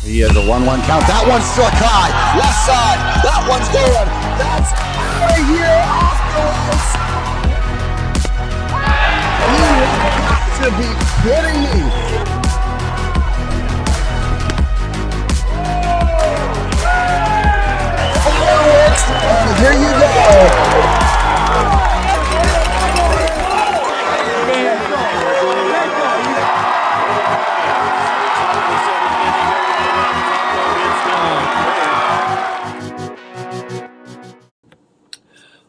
He has a 1-1 count. That one's struck high. Left side. That one's going. That's out of here off the lights. You have to be kidding me. Fireworks. And here you go.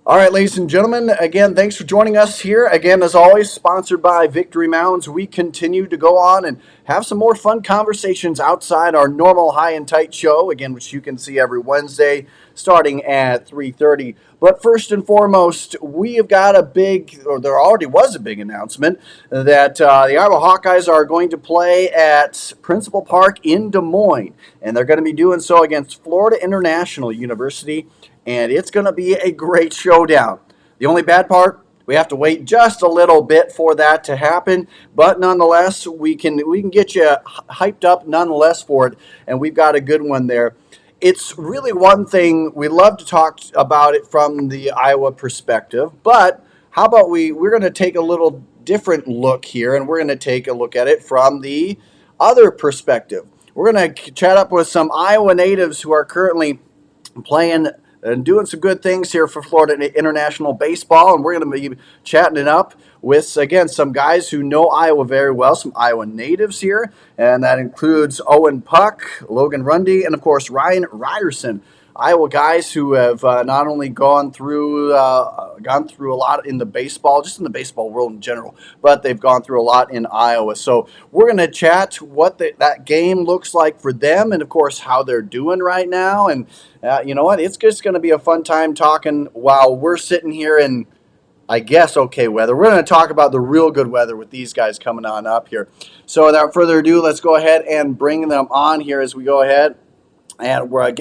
All right, ladies and gentlemen, again, thanks for joining us here. Again, as always, sponsored by Victory Mounds. We continue to go on and have some more fun conversations outside our normal high and tight show, again, which you can see every Wednesday starting at 3:30. But first and foremost, we have got there already was a big announcement that the Iowa Hawkeyes are going to play at Principal Park in Des Moines, and they're going to be doing so against Florida International University. And it's going to be a great showdown. The only bad part, we have to wait just a little bit for that to happen. But nonetheless, we can get you hyped up nonetheless for it. And we've got a good one there. It's really one thing. We love to talk about it from the Iowa perspective. But how about we're going to take a little different look here. And we're going to take a look at it from the other perspective. We're going to chat up with some Iowa natives who are currently playing and doing some good things here for Florida International Baseball. And we're going to be chatting it up with, again, some guys who know Iowa very well, some Iowa natives here. And that includes Owen Puck, Logan Rundy, and, of course, Ryan Ryerson. Iowa guys who have not only gone through a lot in the baseball, just in the baseball world in general, but they've gone through a lot in Iowa. So we're going to chat what that game looks like for them, and of course how they're doing right now. And you know what? It's just going to be a fun time talking while we're sitting here in, I guess, okay weather. We're going to talk about the real good weather with these guys coming on up here. So without further ado, let's go ahead and bring them on here as we go ahead. And we're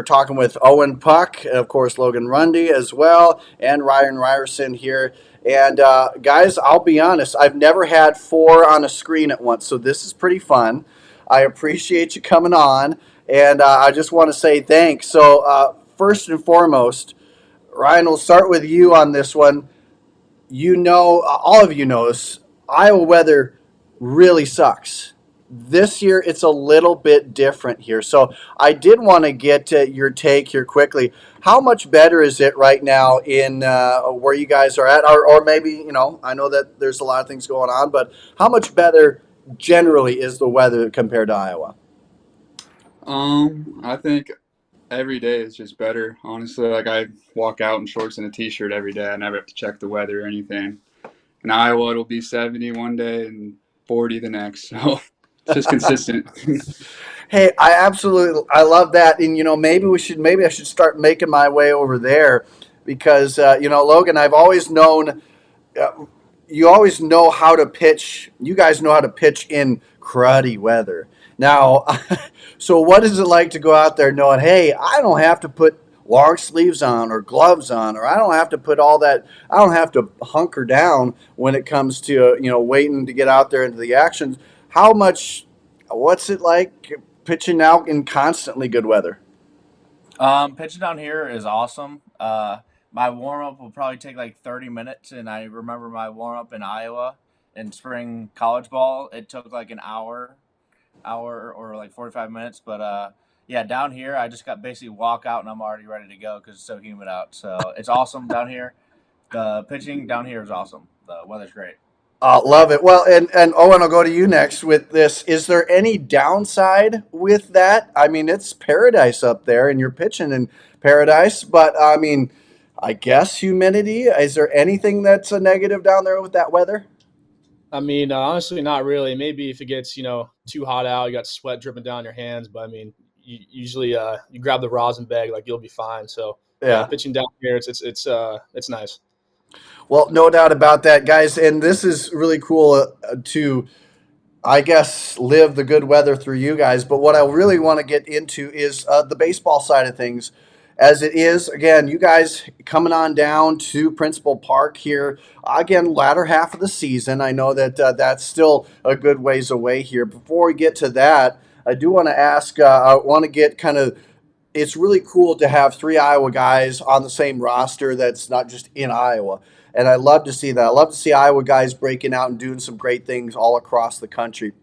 talking with Owen Puck, and of course Logan Rundy as well, and Ryan Ryerson here. And guys, I'll be honest, I've never had four on a screen at once, so this is pretty fun. I appreciate you coming on, and I just want to say thanks. So first and foremost, Ryan, we'll start with you on this one. You know, all of you know, Iowa weather really sucks. This year, it's a little bit different here. So I did want to get your take here quickly. How much better is it right now in where you guys are at? Or maybe, you know, I know that there's a lot of things going on, but how much better generally is the weather compared to Iowa? I think every day is just better. Honestly, like I walk out in shorts and a t-shirt every day. I never have to check the weather or anything. In Iowa, it'll be 70 one day and 40 the next. So it's just consistent. Hey, I love that. And, you know, maybe I should start making my way over there because, you know, Logan, I've always known, you always know how to pitch. You guys know how to pitch in cruddy weather. Now, so what is it like to go out there knowing, hey, I don't have to put long sleeves on or gloves on, or I don't have to put all that, I don't have to hunker down when it comes to, you know, waiting to get out there into the action. What's it like pitching out in constantly good weather? Pitching down here is awesome. My warm up will probably take like 30 minutes, and I remember my warm up in Iowa in spring college ball. It took like an hour or like 45 minutes. But yeah, down here I just got basically walk out and I'm already ready to go because it's so humid out. So it's awesome down here. The pitching down here is awesome. The weather's great. Love it. Well, and Owen, I'll go to you next with this. Is there any downside with that? I mean, it's paradise up there, and you're pitching in paradise. But I mean, I guess humidity. Is there anything that's a negative down there with that weather? I mean, honestly, not really. Maybe if it gets, too hot out, you got sweat dripping down your hands. But I mean, usually you grab the rosin bag, like you'll be fine. So Yeah. pitching down here, it's nice. Well, no doubt about that, guys. And this is really cool to, I guess, live the good weather through you guys. But what I really want to get into is the baseball side of things. as it is. Again, you guys coming on down to Principal Park here. Again, latter half of the season. I know that that's still a good ways away here. Before we get to that, I do want to ask, I want to get kind of, it's really cool to have three Iowa guys on the same roster that's not just in Iowa. And I love to see that. I love to see Iowa guys breaking out and doing some great things all across the country.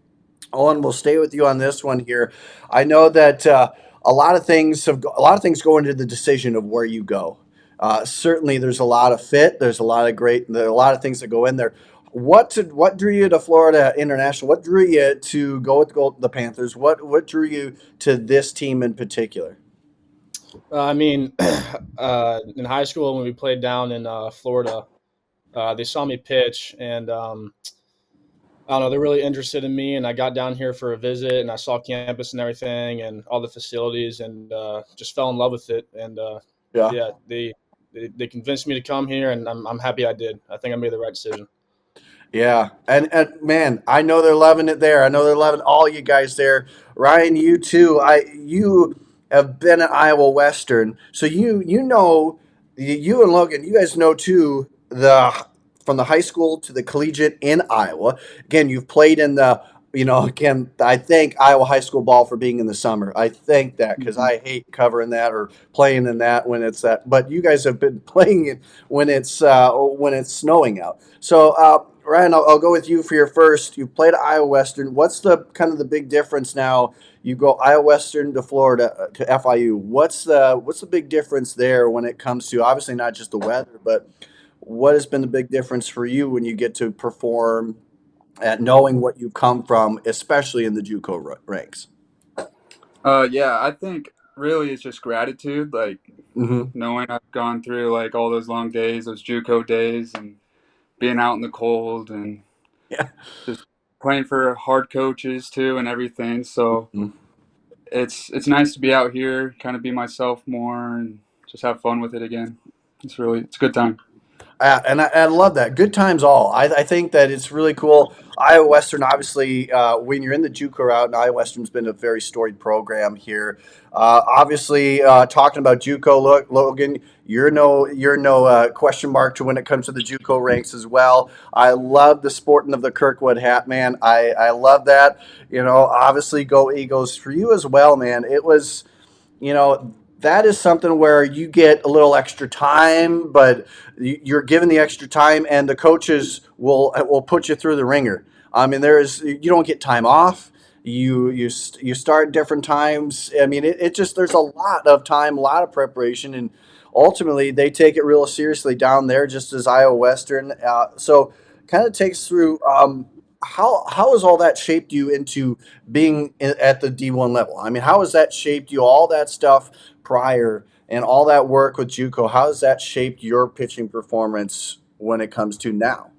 Owen, we'll stay with you on this one here. I know that a lot of things go into the decision of where you go. Certainly, there's a lot of fit. There are a lot of things that go in there. What drew you to Florida International? What drew you to go with the Panthers? What drew you to this team in particular? I mean, in high school when we played down in Florida, they saw me pitch, and I don't know, they're really interested in me. And I got down here for a visit, and I saw campus and everything, and all the facilities, and just fell in love with it. And Yeah. yeah, they convinced me to come here, and I'm happy I did. I think I made the right decision. Yeah, and man, I know they're loving it there. I know they're loving all you guys there. Ryan, you too. You have been at Iowa Western, so you know, you and Logan, you guys know too, the from the high school to the collegiate in Iowa. Again, you've played in the, again, I thank Iowa high school ball for being in the summer. I thank that because I hate covering that or playing in that when it's that. But you guys have been playing it when it's snowing out. So Ryan, I'll go with you for your first. You played at Iowa Western. What's the kind of the big difference now? You go Iowa Western to Florida to FIU. What's the big difference there when it comes to obviously not just the weather, but what has been the big difference for you when you get to perform at knowing what you come from, especially in the JUCO ranks? Yeah, I think really it's just gratitude, like Mm-hmm. knowing I've gone through like all those long days, those JUCO days, and being out in the cold and Yeah. just playing for hard coaches too and everything. So Mhm. it's nice to be out here, kind of be myself more, and just have fun with it again. It's a good time. And I love that. Good times all. I think that it's really cool. Iowa Western, obviously, when you're in the JUCO route, and Iowa Western's been a very storied program here. Obviously, talking about JUCO, Logan, you're no question mark to when it comes to the JUCO ranks as well. I love the sporting of the Kirkwood hat, man. I love that. Obviously, go Eagles for you as well, man. It was, that is something where you get a little extra time, but you're given the extra time, and the coaches will put you through the ringer. I mean, you don't get time off. You start different times. I mean, it just there's a lot of time, a lot of preparation, and ultimately they take it real seriously down there, just as Iowa Western. So, kind of takes through. How has all that shaped you into being at the D1 level? I mean, how has that shaped you? All that stuff prior and all that work with JUCO, how has that shaped your pitching performance when it comes to now?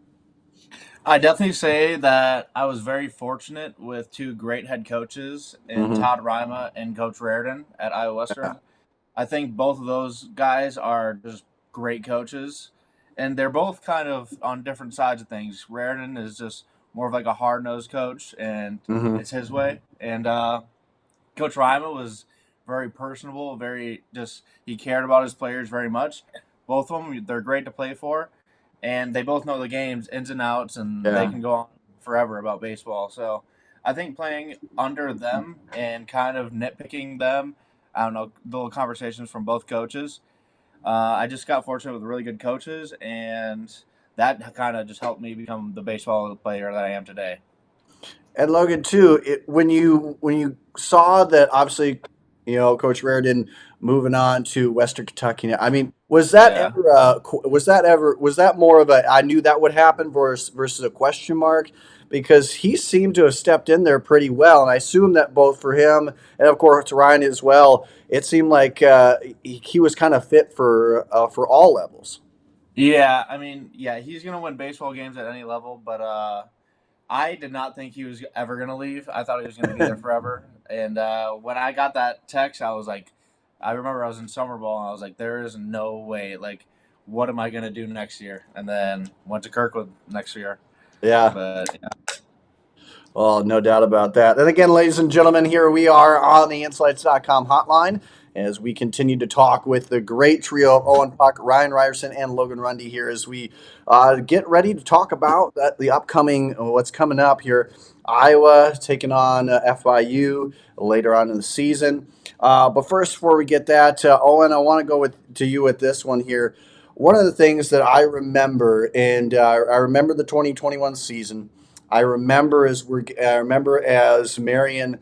I definitely say that I was very fortunate with two great head coaches in Mm-hmm. Todd Rima and Coach Raridan at Iowa Yeah. Western. I think both of those guys are just great coaches, and they're both kind of on different sides of things. Raridan is just more of like a hard nosed coach, and Mm-hmm. it's his way. And Coach Rima was very personable, very just he cared about his players very much. Both of them, they're great to play for, and they both know the games ins and outs, and they Yeah. can go on forever about baseball. So I think playing under them and kind of nitpicking them, I don't know, little conversations from both coaches. I just got fortunate with really good coaches, and that kind of just helped me become the baseball player that I am today. And Logan too, when you saw that obviously, Coach Raridan moving on to Western Kentucky. I mean, Yeah. was that more of a I knew that would happen versus a question mark? Because he seemed to have stepped in there pretty well, and I assume that both for him and of course Ryan as well, it seemed like he was kind of fit for all levels. Yeah, I mean, yeah, he's gonna win baseball games at any level, but I did not think he was ever going to leave. I thought he was going to be there forever. And when I got that text, I was like, I remember I was in summer ball, and I was like, there is no way. Like, what am I going to do next year? And then went to Kirkwood next year. Yeah. But yeah. Well, no doubt about that. And again, ladies and gentlemen, here we are on the Insights.com hotline. as we continue to talk with the great trio of Owen Puck, Ryan Ryerson, and Logan Rundy here as we get ready to talk about the upcoming, what's coming up here. Iowa taking on FIU later on in the season. But first, before we get that, Owen, I want to go to you with this one here. One of the things that I remember, and I remember the 2021 season. I remember as Marion,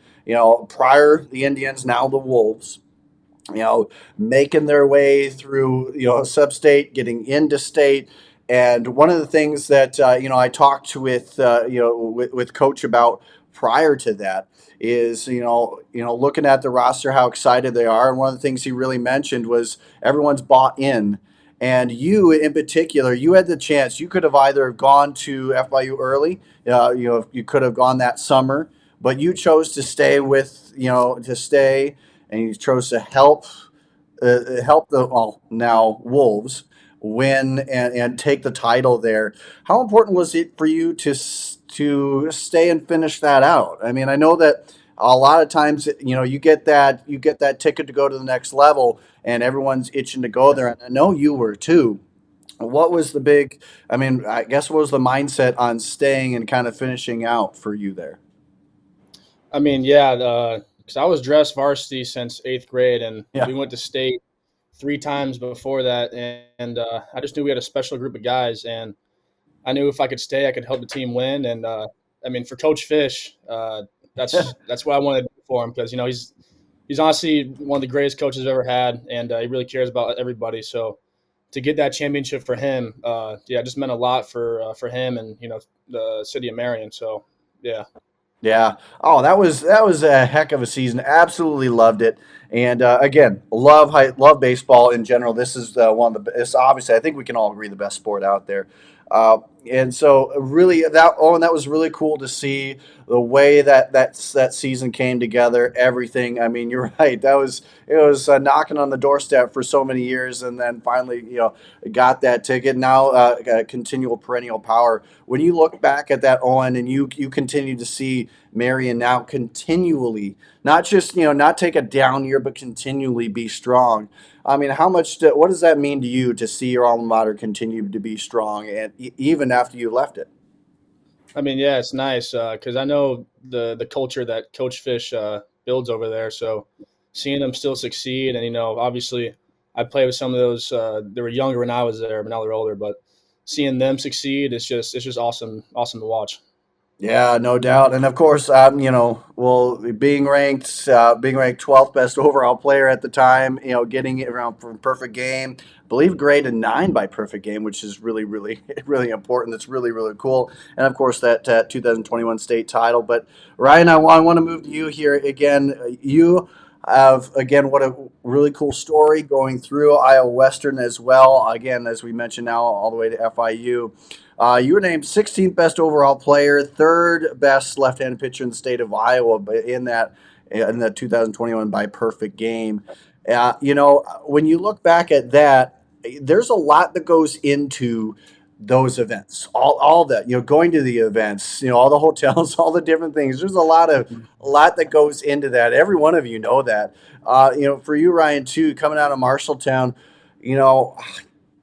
prior the Indians, now the Wolves, making their way through, sub-state, getting into state. And one of the things that, I talked with, with Coach about prior to that is, looking at the roster, how excited they are. And one of the things he really mentioned was everyone's bought in. And you, in particular, you had the chance. You could have either gone to FIU early, you could have gone that summer, but you chose to stay and you chose to help the now Wolves win and take the title there. How important was it for you to stay and finish that out? I mean, I know that a lot of times, you get that ticket to go to the next level, and everyone's itching to go there. And I know you were too. What was the big? I mean, I guess what was the mindset on staying and kind of finishing out for you there? I mean, yeah, because I was dressed varsity since eighth grade, and Yeah. we went to state three times before that, and I just knew we had a special group of guys, and I knew if I could stay, I could help the team win. And I mean, for Coach Fish, that's what I wanted to do for him because he's honestly one of the greatest coaches I've ever had, and he really cares about everybody. So to get that championship for him, yeah, it just meant a lot for him and the city of Marion. So yeah. Yeah. Oh, that was a heck of a season. Absolutely loved it. And again, love baseball in general. This is one of the. It's obviously, I think we can all agree, the best sport out there. And so, really, that was really cool to see the way that season came together. Everything. I mean, you're right. It was knocking on the doorstep for so many years, and then finally, got that ticket. Now, continual perennial power. When you look back at that, Owen, and you continue to see Marion now continually, not just not take a down year, but continually be strong. I mean, what does that mean to you to see your alma mater continue to be strong, and even after you left it? I mean, yeah, it's nice because I know the culture that Coach Fish builds over there. So seeing them still succeed, and obviously, I played with some of those. They were younger when I was there, but now they're older. But seeing them succeed, it's just awesome to watch. Yeah, no doubt, and of course, well, being ranked 12th best overall player at the time, getting it around from Perfect Game, I believe graded 9 by Perfect Game, which is really, really, really important. That's really, really cool, and of course that 2021 state title. But Ryan, I want to move to you here again. You have again what a really cool story going through Iowa Western as well. Again, as we mentioned, now all the way to FIU. You were named 16th best overall player, third best left-handed pitcher in the state of Iowa, but in that 2021 by Perfect Game. When you look back at that, there's a lot that goes into those events. All that going to the events, all the hotels, all the different things. There's a lot that goes into that. Every one of you know that. For you, Ryan, too, coming out of Marshalltown, you know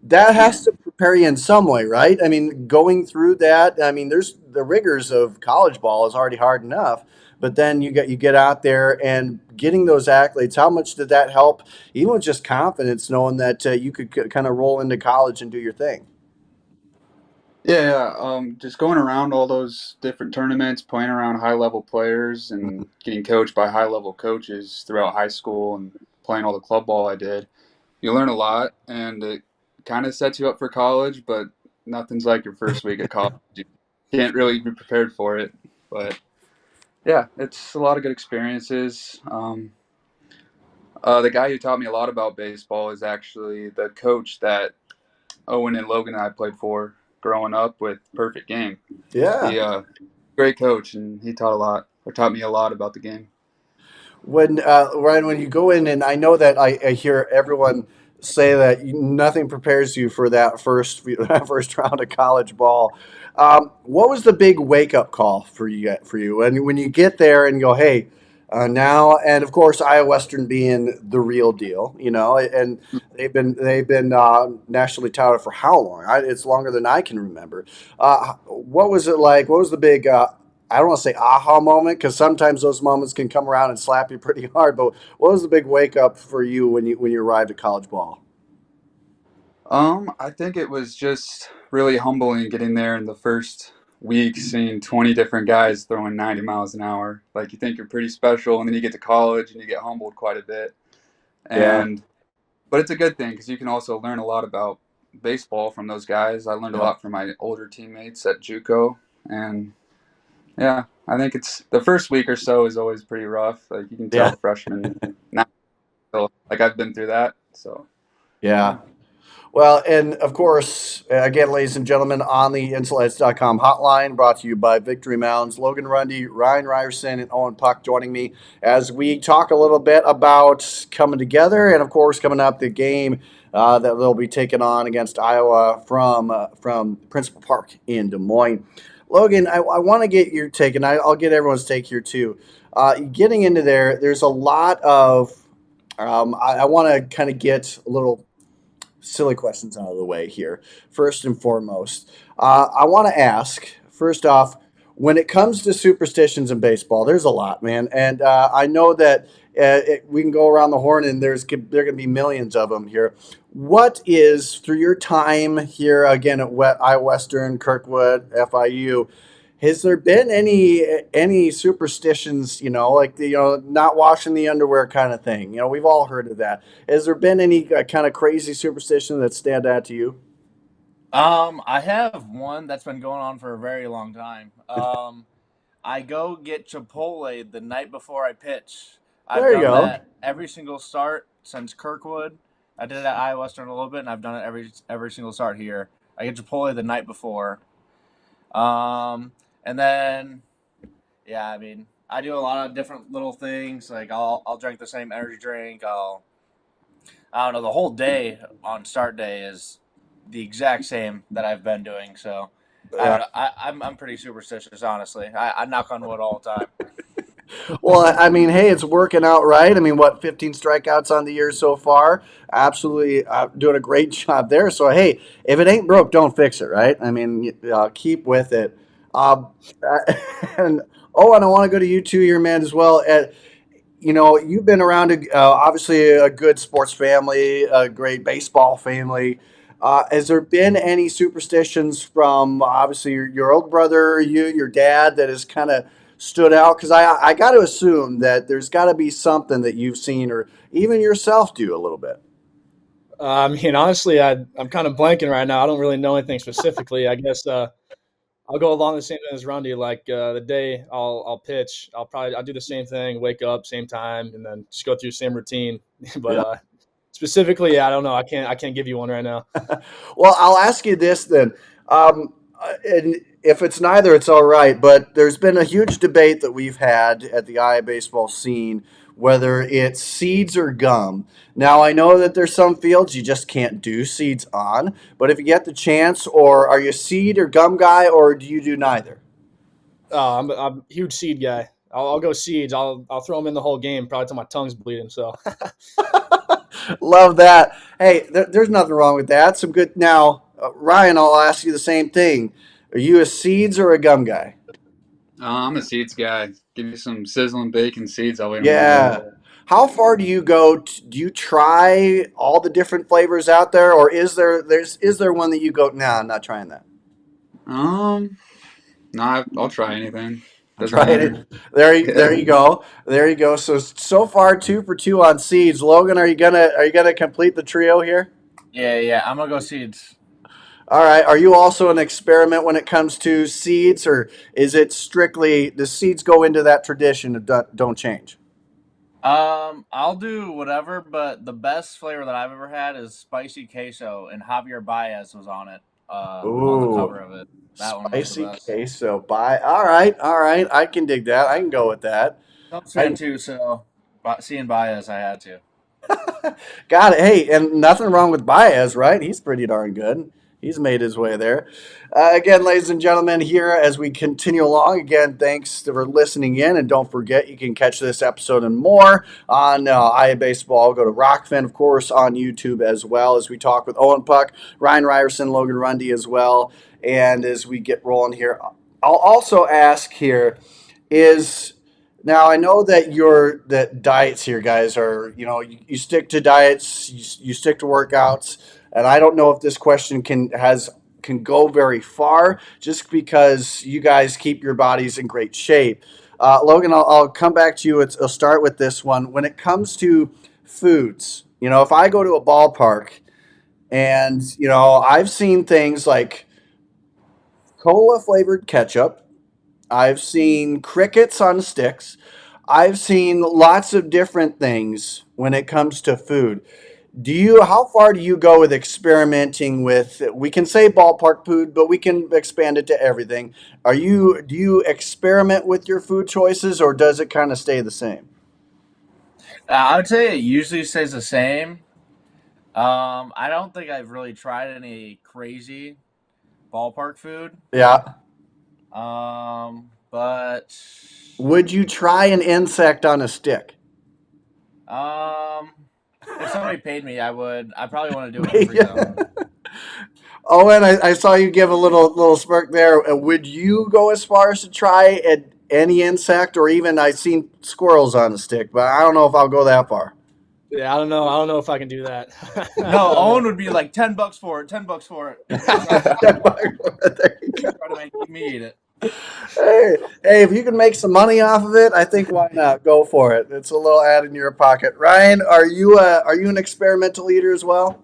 that has to prepare you in some way, right? I mean, going through that, I mean, there's the rigors of college ball is already hard enough, but then you get out there and getting those accolades. How much did that help, even with just confidence, knowing that you could kind of roll into college and do your thing? Yeah, just going around all those different tournaments, playing around high level players, and getting coached by high level coaches throughout high school, and playing all the club ball I did. You learn a lot, and it kind of sets you up for college, but nothing's like your first week at college. You can't really be prepared for it. But yeah, it's a lot of good experiences. The guy who taught me a lot about baseball is actually the coach that Owen and Logan and I played for growing up with Perfect Game. Yeah. He great coach, and he taught me a lot about the game. When Ryan, when you go in, and I know that I hear everyone say that nothing prepares you for that first first round of college ball. What was the big wake up call for you? And when you get there and go, hey, now, and of course Iowa Western being the real deal, and they've been nationally touted for how long? It's longer than I can remember. What was it like? What was the big? I don't want to say aha moment because sometimes those moments can come around and slap you pretty hard. But what was the big wake up for you when you arrived at college ball? I think it was just really humbling getting there in the first week, seeing 20 different guys throwing 90 miles an hour. Like you think you're pretty special, and then you get to college and you get humbled quite a bit. Yeah. And but it's a good thing because you can also learn a lot about baseball from those guys. I learned a Yep. lot from my older teammates at JUCO, and yeah, I think it's the first week or so is always pretty rough. Like you can tell Yeah. freshmen now, so, like I've been through that. So Yeah. yeah. Well, and of course, again, ladies and gentlemen, on the Insights.com hotline, brought to you by Victory Mounds, Logan Rundy, Ryan Ryerson, and Owen Puck joining me as we talk a little bit about coming together and, of course, coming up the game that they'll be taking on against Iowa from Principal Park in Des Moines. Logan, I want to get your take, and I'll get everyone's take here too. Getting into there's a lot of I want to kind of get a little silly questions out of the way here. First and foremost, I want to ask first off, when it comes to superstitions in baseball, there's a lot, man, and I know that we can go around the horn, and there going to be millions of them here. What is through your time here again at Iowa Western, Kirkwood, FIU? Has there been any superstitions, like the not washing the underwear kind of thing? We've all heard of that. Has there been any kind of crazy superstition that stand out to you? I have one that's been going on for a very long time. I go get Chipotle the night before I pitch. I've There you done go. that every single start since Kirkwood. I did it at Iowa Western a little bit, and I've done it every single start here. I get Chipotle the night before. And then yeah, I mean, I do a lot of different little things. Like I'll drink the same energy drink. I don't know. The whole day on start day is the exact same that I've been doing. So I Yeah. don't know. I'm pretty superstitious, honestly. I knock on wood all the time. Well, I mean, hey, it's working out right. I mean, what, 15 strikeouts on the year so far? Absolutely doing a great job there. So, hey, if it ain't broke, don't fix it, right? I mean, keep with it. Um, and and I want to go to you too, here, man, as well. You've been around obviously a good sports family, a great baseball family. Has there been any superstitions from obviously your old brother, your dad, that has kind of stood out? Because I got to assume that there's got to be something that you've seen or even yourself do a little bit. I mean, honestly, I'm kind of blanking right now. I don't really know anything specifically. I guess I'll go along the same thing as Rundy. Like the day I'll pitch, I'll do the same thing, wake up same time, and then just go through the same routine. But Yeah. specifically, yeah, I don't know. I can't give you one right now. Well, I'll ask you this then. And if it's neither, it's all right. But there's been a huge debate that we've had at the Iowa baseball scene whether it's seeds or gum. Now, I know that there's some fields you just can't do seeds on, but if you get the chance, or are you a seed or gum guy, or do you do neither? I'm a huge seed guy. I'll go seeds. I'll throw them in the whole game, probably till my tongue's bleeding. So Love that. Hey, there's nothing wrong with that. Some good. Now, Ryan, I'll ask you the same thing. Are you a seeds or a gum guy? I'm a seeds guy. Give me some sizzling bacon seeds. I'll eat them all day. Yeah. How far do you go? Do you try all the different flavors out there, or is there one that you go, nah, I'm not trying that. Um, no, I'll try anything. I'm Doesn't trying matter. it. There Yeah. you go. There you go. So far 2 for 2 on seeds. Logan, are you gonna complete the trio here? Yeah. I'm gonna go seeds. All right. Are you also an experiment when it comes to seeds, or is it strictly the seeds go into that tradition of don't change? I'll do whatever, but the best flavor that I've ever had is spicy queso, and Javier Baez was on it. On the Ooh, cover of it. That one was the spicy best. queso. All right. I can dig that. I can go with that. Cubs fan I too, so but seeing Baez, I had to. got it. Hey, and nothing wrong with Baez, right? He's pretty darn good. He's made his way there. Again, ladies and gentlemen, here as we continue along, again, thanks for listening in. And don't forget, you can catch this episode and more on Iowa Baseball. Go to Rockfin, of course, on YouTube as well as we talk with Owen Puck, Ryan Ryerson, Logan Rundy as well. And as we get rolling here, I'll also ask here is now I know that that diets here, guys, are you stick to diets, you stick to workouts, and I don't know if this question can go very far just because you guys keep your bodies in great shape. Logan, I'll come back to you. I'll start with this one. When it comes to foods, if I go to a ballpark and I've seen things like cola flavored ketchup. I've seen crickets on sticks. I've seen lots of different things when it comes to food. How far do you go with experimenting with, we can say ballpark food, but we can expand it to everything. Do you experiment with your food choices or does it kind of stay the same? I would say it usually stays the same. I don't think I've really tried any crazy ballpark food. Yeah. But Would you try an insect on a stick? if somebody paid me, I would. I probably want to do it for free though. Oh, and I saw you give a little smirk there. Would you go as far as to try any insect, or even I've seen squirrels on a stick, but I don't know if I'll go that far. Yeah, I don't know. I don't know if I can do that. No, Owen would be like $10 for it. $10 for it. There you go. Try to make me eat it. Hey, if you can make some money off of it, I think why not? Go for it. It's a little add in your pocket. Ryan, are you an experimental eater as well?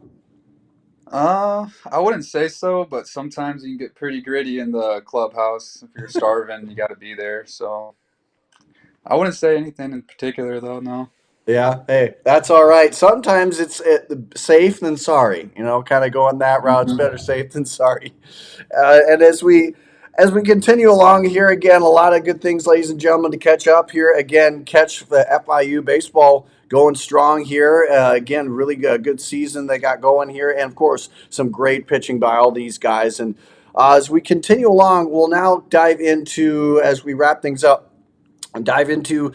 I wouldn't say so, but sometimes you can get pretty gritty in the clubhouse. If you're starving, you got to be there. So I wouldn't say anything in particular, though. No. Yeah, hey, that's all right. Sometimes it's safe than sorry. Kind of going that route. It's better safe than sorry. And as we continue along here, again, a lot of good things, ladies and gentlemen, to catch up here. Again, catch the FIU baseball going strong here. Again, really good season they got going here, and of course, some great pitching by all these guys. And as we continue along, we'll now dive into, as we wrap things up, dive into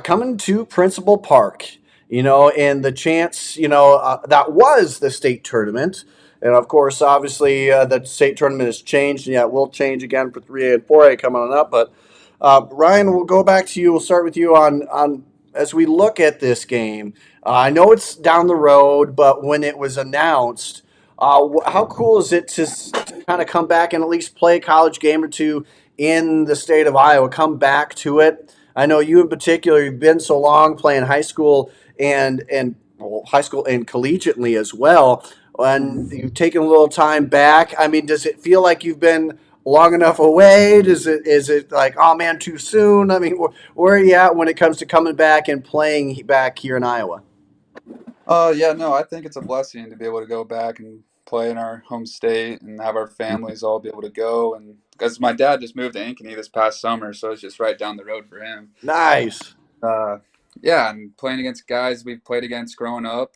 coming to Principal Park, and the chance, that was the state tournament. And of course, obviously, the state tournament has changed. Yeah, it will change again for 3A and 4A coming on up. But Ryan, we'll go back to you. We'll start with you on as we look at this game. I know it's down the road, but when it was announced, how cool is it to kind of come back and at least play a college game or two in the state of Iowa? Come back to it. I know you in particular. You've been so long playing high school and high school and collegiately as well. And you've taken a little time back. I mean, does it feel like you've been long enough away? Is it like, oh man, too soon? I mean, where are you at when it comes to coming back and playing back here in Iowa? Yeah, no, I think it's a blessing to be able to go back and play in our home state and have our families all be able to go. And because my dad just moved to Ankeny this past summer, so it's just right down the road for him. Nice. Uh, yeah, and playing against guys we've played against growing up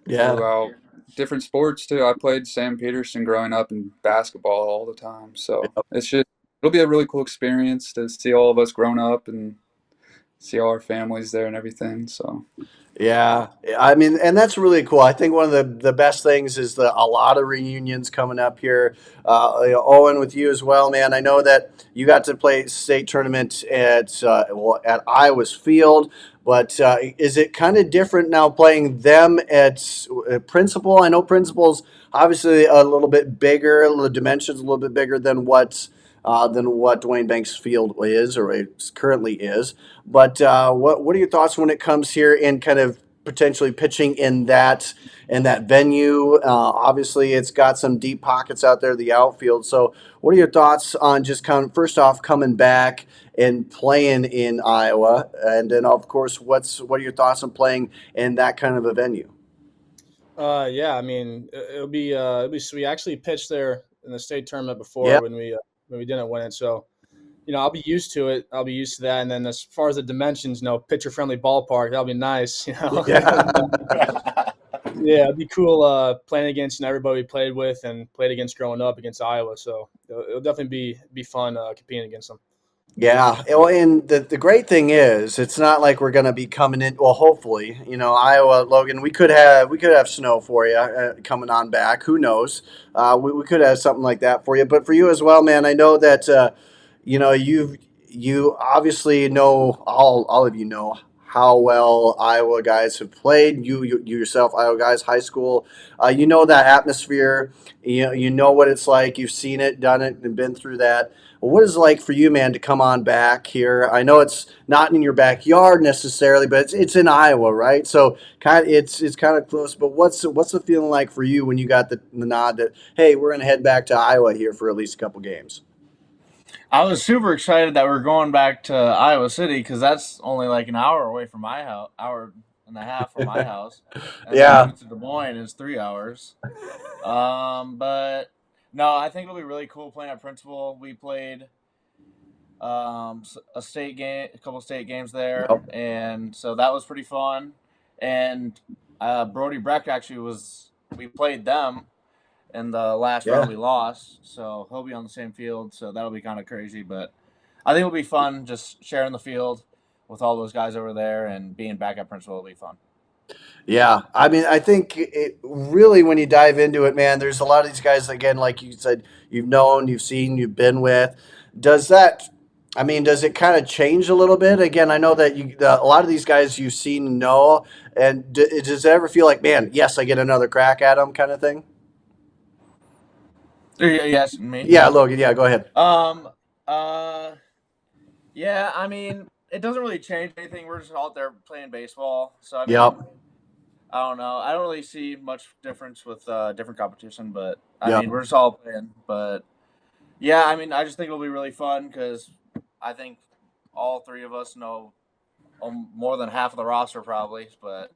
Yeah. throughout different sports too. I played Sam Peterson growing up in basketball all the time, so it'll be a really cool experience to see all of us grown up and see all our families there and everything. So. Yeah, I mean, and that's really cool. I think one of the best things is a lot of reunions coming up here. Owen, with you as well, man. I know that you got to play state tournament at Iowa's Field, but is it kind of different now playing them at Principal? I know Principal's obviously a little bit bigger, the dimensions a little bit bigger than what Dwayne Banks Field is or it currently is. But what are your thoughts when it comes here in kind of potentially pitching in that venue? Obviously, it's got some deep pockets out there, the outfield. So, what are your thoughts on just first off coming back and playing in Iowa, and then of course, what are your thoughts on playing in that kind of a venue? Yeah, I mean, it'll be sweet. I actually pitched there in the state tournament before Yeah, when we didn't win it, so I'll be used to it. I'll be used to that. And then as far as the dimensions, pitcher friendly ballpark, that'll be nice. yeah, Yeah, it'd be cool playing against everybody we played with and played against growing up against Iowa. So it'll definitely be fun competing against them. Yeah, well, and the great thing is, it's not like we're going to be coming in. Well, hopefully, Iowa, Logan, we could have snow for you coming on back. Who knows? We could have something like that for you. But for you as well, man, I know that you obviously know all of you know how well Iowa guys have played. You yourself, Iowa guys, high school. You know that atmosphere. You know what it's like. You've seen it, done it, and been through that. What is it like for you, man, to come on back here? I know it's not in your backyard necessarily, but it's in Iowa, right? So it's kind of close. But what's the feeling like for you when you got the nod that, hey, we're gonna head back to Iowa here for at least a couple games? I was super excited that we're going back to Iowa City because that's only like an hour away from my house, hour and a half from my house, and then Yeah, moving to Des Moines is 3 hours. But no, I think it'll be really cool playing at Principal. We played a state game, a couple state games there, yep, and so that was pretty fun. And Brody Breck actually was. We played them in the last round. yeah. We lost, so he'll be on the same field. So that'll be kind of crazy, but I think it'll be fun just sharing the field with all those guys over there and being back at Principal will be fun. Yeah, I mean, I think it really when you dive into it, man. There's a lot of these guys again, like you said, you've known, you've seen, you've been with. Does that? I mean, does it kind of change a little bit? Again, I know that a lot of these guys you've seen and know, and does it ever feel like, man, yes, I get another crack at them, kind of thing? Yes, me. Yeah, Logan. Yeah, go ahead. Um. Uh. Yeah. I mean, it doesn't really change anything. We're just out there playing baseball. So I Yep. mean, I don't know. I don't really see much difference with different competition, but I Yep. mean, we're just all playing. But yeah, I mean, I just think it'll be really fun because I think all three of us know more than half of the roster probably. But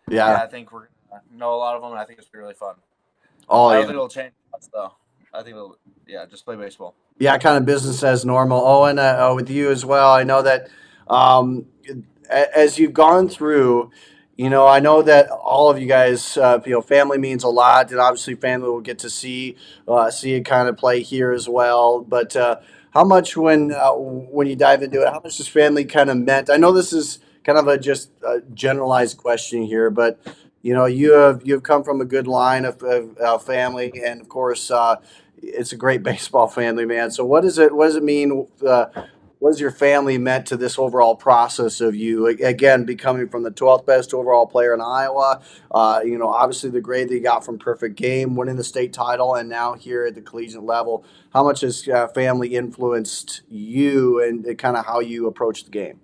yeah, Yeah. I think we're gonna know a lot of them, and I think it's gonna be really fun. Oh I don't yeah. think it'll change much though. I think it'll, yeah, just play baseball. Yeah, kind of business as normal. Oh, and with you as well. I know that um, as you've gone through, I know that all of you guys, family means a lot, and obviously family will get to see it kind of play here as well. But how much when you dive into it, how much does family kind of meant? I know this is kind of a just a generalized question here, but you've come from a good line of family, and of course. It's a great baseball family, man. So what does it mean? What has your family meant to this overall process of you again becoming from the 12th best overall player in Iowa? Obviously the grade that you got from Perfect Game, winning the state title, and now here at the collegiate level. How much has family influenced you and kind of how you approach the game?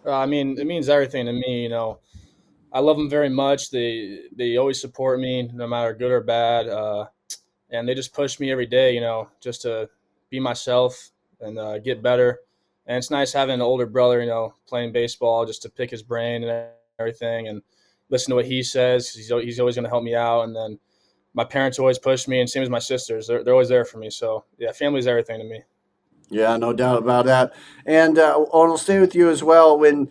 I mean, it means everything to me. I love them very much. They always support me, no matter good or bad, and they just push me every day. Just to be myself and get better. And it's nice having an older brother, playing baseball, just to pick his brain and everything, and listen to what he says. He's always going to help me out. And then my parents always push me, and same as my sisters. They're always there for me. So yeah, family's everything to me. Yeah, no doubt about that. And I'll stay with you as well. When,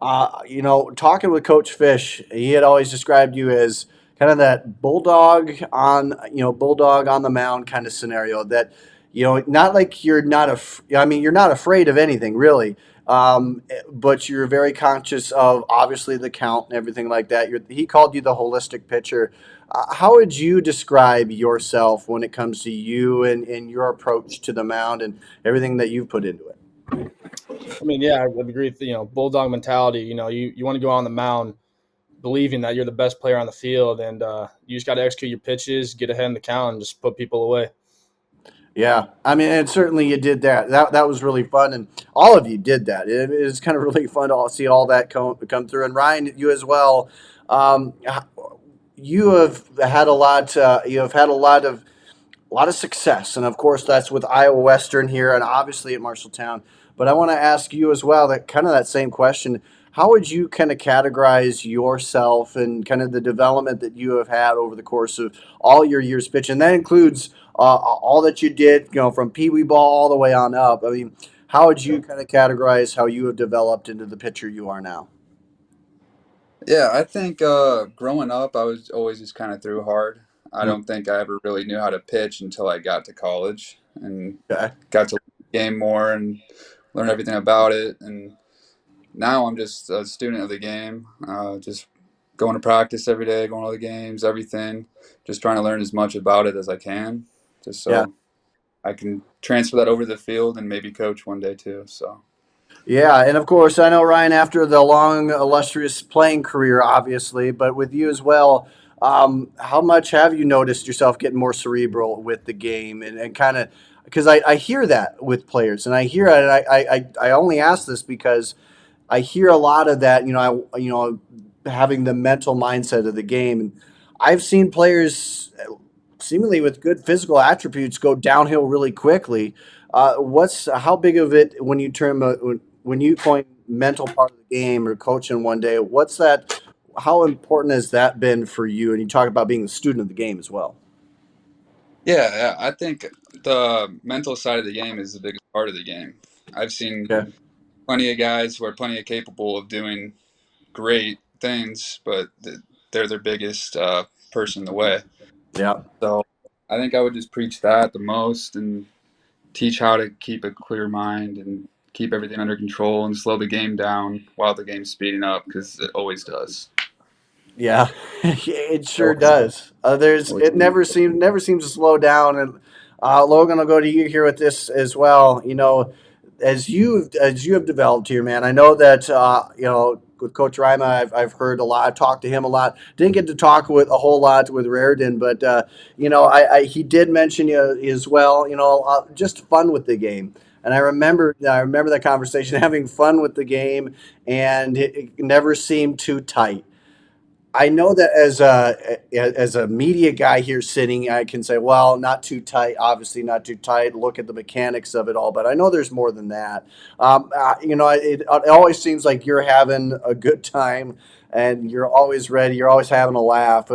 talking with Coach Fish, he had always described you as kind of that bulldog on the mound kind of scenario. That, not like you're not I mean, you're not afraid of anything really. But you're very conscious of obviously the count and everything like that. He called you the holistic pitcher. How would you describe yourself when it comes to you and your approach to the mound and everything that you've put into it? I mean, yeah, I would agree with bulldog mentality. You want to go on the mound believing that you're the best player on the field, and you just got to execute your pitches, get ahead in the count, and just put people away. Yeah, I mean, and certainly you did that. That was really fun, and all of you did that. It is kind of really fun to see all that come through. And Ryan, you as well. Um, you have had a lot. You have had a lot of success, and of course that's with Iowa Western here, and obviously at Marshalltown. But I want to ask you as well that same question. How would you kind of categorize yourself and kind of the development that you have had over the course of all your years pitching? And that includes all that you did, from Pee Wee ball all the way on up. I mean, how would you kind of categorize how you have developed into the pitcher you are now? Yeah, I think growing up, I was always just kind of threw hard. I Mm, don't think I ever really knew how to pitch until I got to college and okay. got to game more and learn everything about it. And now I'm just a student of the game, just going to practice every day, going to all the games, everything, just trying to learn as much about it as I can, just Yeah. so I can transfer that over to the field and maybe coach one day too. So. Yeah, and of course, I know Ryan, after the long, illustrious playing career, obviously, but with you as well, how much have you noticed yourself getting more cerebral with the game and kind of because I hear that with players, and I hear it. And I only ask this because I hear a lot of that. Having the mental mindset of the game, and I've seen players seemingly with good physical attributes go downhill really quickly. What's how big of it when you when you coin mental part of the game or coaching one day? What's that? How important has that been for you? And you talk about being a student of the game as well. Yeah, I think the mental side of the game is the biggest part of the game. I've seen Okay. plenty of guys who are plenty of capable of doing great things, but they're their biggest person in the way. Yeah. So I think I would just preach that the most and teach how to keep a clear mind and keep everything under control and slow the game down while the game's speeding up because it always does. Yeah, it sure Always, does. There's always. it never seems to slow down. And Logan, I'll go to you here with this as well. As you have developed here, man. I know that with Coach Rima, I've heard a lot. I've talked to him a lot. Didn't get to talk with a whole lot with Raridan, but he did mention you as well. Just fun with the game. And I remember that conversation, having fun with the game, and it never seemed too tight. I know that as a media guy here sitting, I can say, well, not too tight, obviously not too tight. Look at the mechanics of it all, but I know there's more than that. It always seems like you're having a good time, and you're always ready. You're always having a laugh.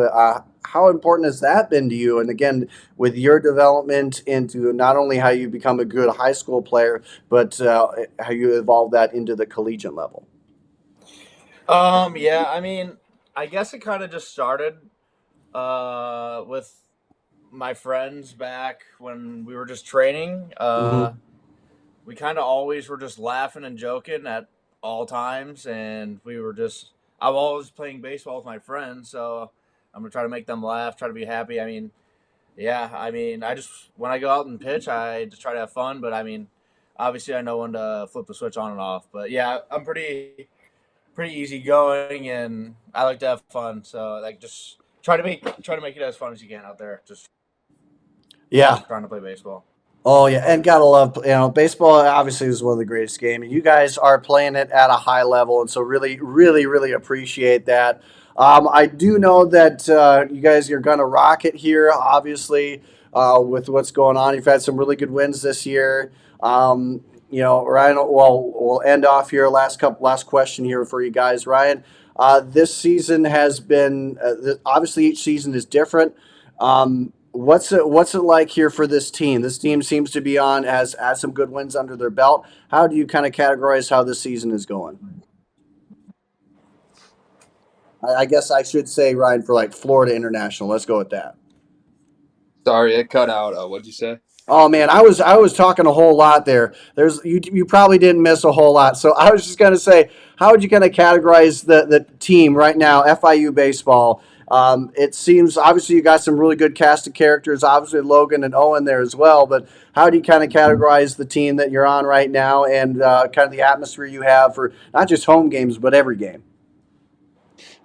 How important has that been to you? And again, with your development into not only how you become a good high school player, but how you evolve that into the collegiate level. Yeah, I mean, I guess it kind of just started with my friends back when we were just training. Hmm. We kind of always were just laughing and joking at all times, and I'm always playing baseball with my friends, so I'm gonna try to make them laugh, try to be happy. I mean, yeah, I mean, I just when I go out and pitch, I just try to have fun, but I mean, obviously, I know when to flip the switch on and off. But yeah, I'm pretty easy going, and I like to have fun. So like, just try to make it as fun as you can out there. Just Yeah. trying to play baseball. Oh yeah, and gotta love baseball. Obviously, is one of the greatest games, and you guys are playing it at a high level, and so really, really, really appreciate that. I do know that you guys are gonna rock it here. Obviously, with what's going on, you've had some really good wins this year. Ryan. Well, we'll end off here. Last question here for you guys, Ryan. This season has been obviously each season is different. What's it like here for this team? This team seems to be on has had some good wins under their belt. How do you kind of categorize how this season is going? I guess I should say Ryan for like Florida International. Let's go with that. Sorry, it cut out. What'd you say? Oh man, I was talking a whole lot there. You probably didn't miss a whole lot. So I was just gonna say, how would you kind of categorize the team right now, FIU baseball? It seems obviously you got some really good cast of characters, obviously Logan and Owen there as well. But how do you kind of categorize the team that you're on right now, and kind of the atmosphere you have for not just home games but every game?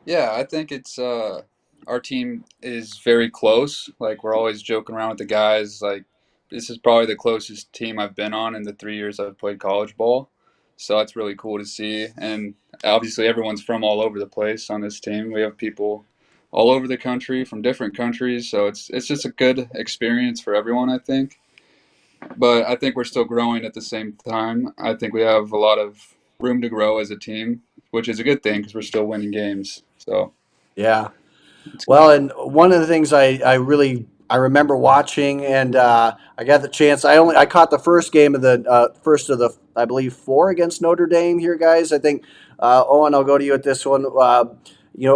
Yeah, I think it's our team is very close. Like we're always joking around with the guys. Like this is probably the closest team I've been on in the 3 years I've played college ball. So that's really cool to see. And obviously everyone's from all over the place on this team. We have people all over the country from different countries. So it's just a good experience for everyone, I think. But I think we're still growing at the same time. I think we have a lot of room to grow as a team, which is a good thing because we're still winning games. So Yeah. it's good. Well, and one of the things I remember watching, and I got the chance. I caught the first game of the first of the I believe four against Notre Dame here, guys. I think Owen, I'll go to you at this one.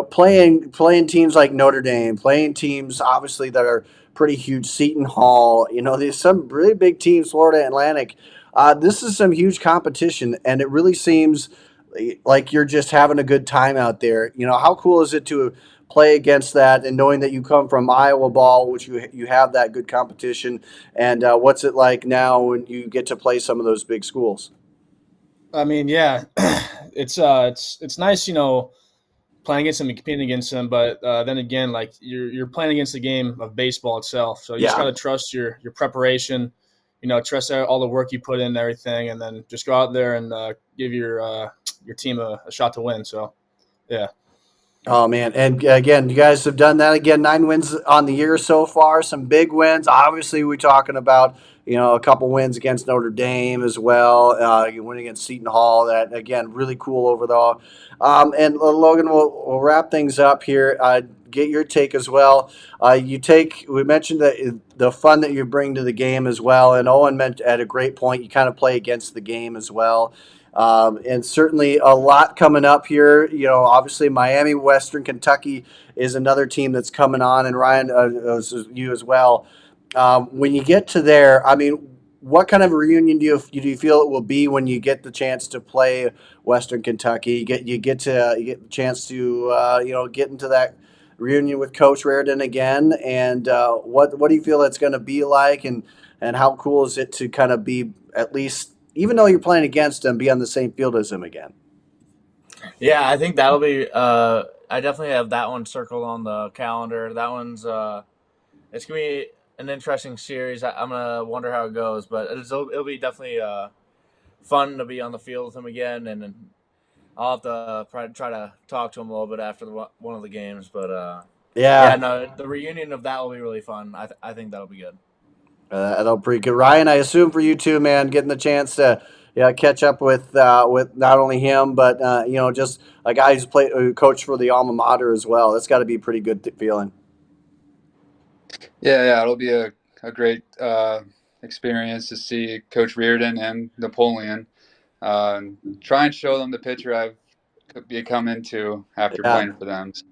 playing teams like Notre Dame, playing teams obviously that are pretty huge, Seton Hall. There's some really big teams, Florida Atlantic. This is some huge competition, and it really seems like you're just having a good time out there. How cool is it to play against that, and knowing that you come from Iowa ball, which you have that good competition, and what's it like now when you get to play some of those big schools? I mean, yeah, it's nice, playing against them and competing against them. But then again, like you're playing against the game of baseball itself, so you just got Yeah. to trust your preparation. Trust all the work you put in and everything, and then just go out there and give your team a shot to win. So, yeah. Oh man! And again, you guys have done that again. 9 wins on the year so far. Some big wins. Obviously, we're talking about a couple wins against Notre Dame as well. You win against Seton Hall. That again, really cool overall. And Logan, we'll wrap things up here. Get your take as well. We mentioned that the fun that you bring to the game as well. And Owen meant at a great point. You kind of play against the game as well. And certainly a lot coming up here. Obviously Miami, Western Kentucky is another team that's coming on, and Ryan, you as well. When you get to there, I mean, what kind of a reunion do you feel it will be when you get the chance to play Western Kentucky? You get the chance to get into that reunion with Coach Reardon again, and what do you feel it's going to be like, and how cool is it to kind of be, at least even though you're playing against him, be on the same field as him again? Yeah, I think that'll be. I definitely have that one circled on the calendar. That one's. It's gonna be an interesting series. I'm gonna wonder how it goes, but it'll be definitely fun to be on the field with him again, and I'll have to try to talk to him a little bit after one of the games. But yeah, Yeah, no, the reunion of that will be really fun. I think that'll be good. that'll pretty good. Ryan, I assume for you too, man, getting the chance to catch up with not only him but just a guy who coached for the alma mater as well. That's got to be a pretty good feeling. Yeah, it'll be a great experience to see Coach Reardon and Napoleon. Try and show them the picture I've become into after Yeah. playing for them. So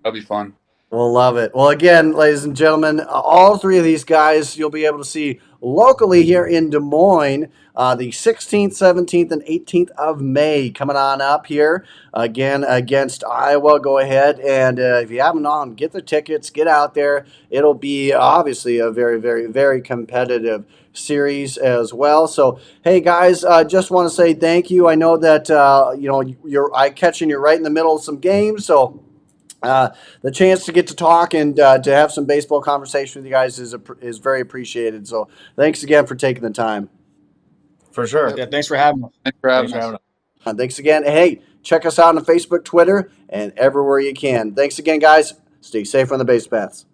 that'll be fun. We'll love it. Well, again, ladies and gentlemen, all three of these guys you'll be able to see locally here in Des Moines, the 16th, 17th, and 18th of May coming on up here again against Iowa. Go ahead and if you haven't on, get the tickets, get out there. It'll be obviously a very, very, very competitive series as well. So, hey guys, just want to say thank you. I know that you're catching you right in the middle of some games, so. The chance to get to talk and to have some baseball conversation with you guys is very appreciated. So thanks again for taking the time. For sure. Yep. Yeah, thanks for having me. Thanks for Thanks having for us. having us. Thanks again. Hey, check us out on Facebook, Twitter, and everywhere you can. Thanks again, guys. Stay safe on the base paths.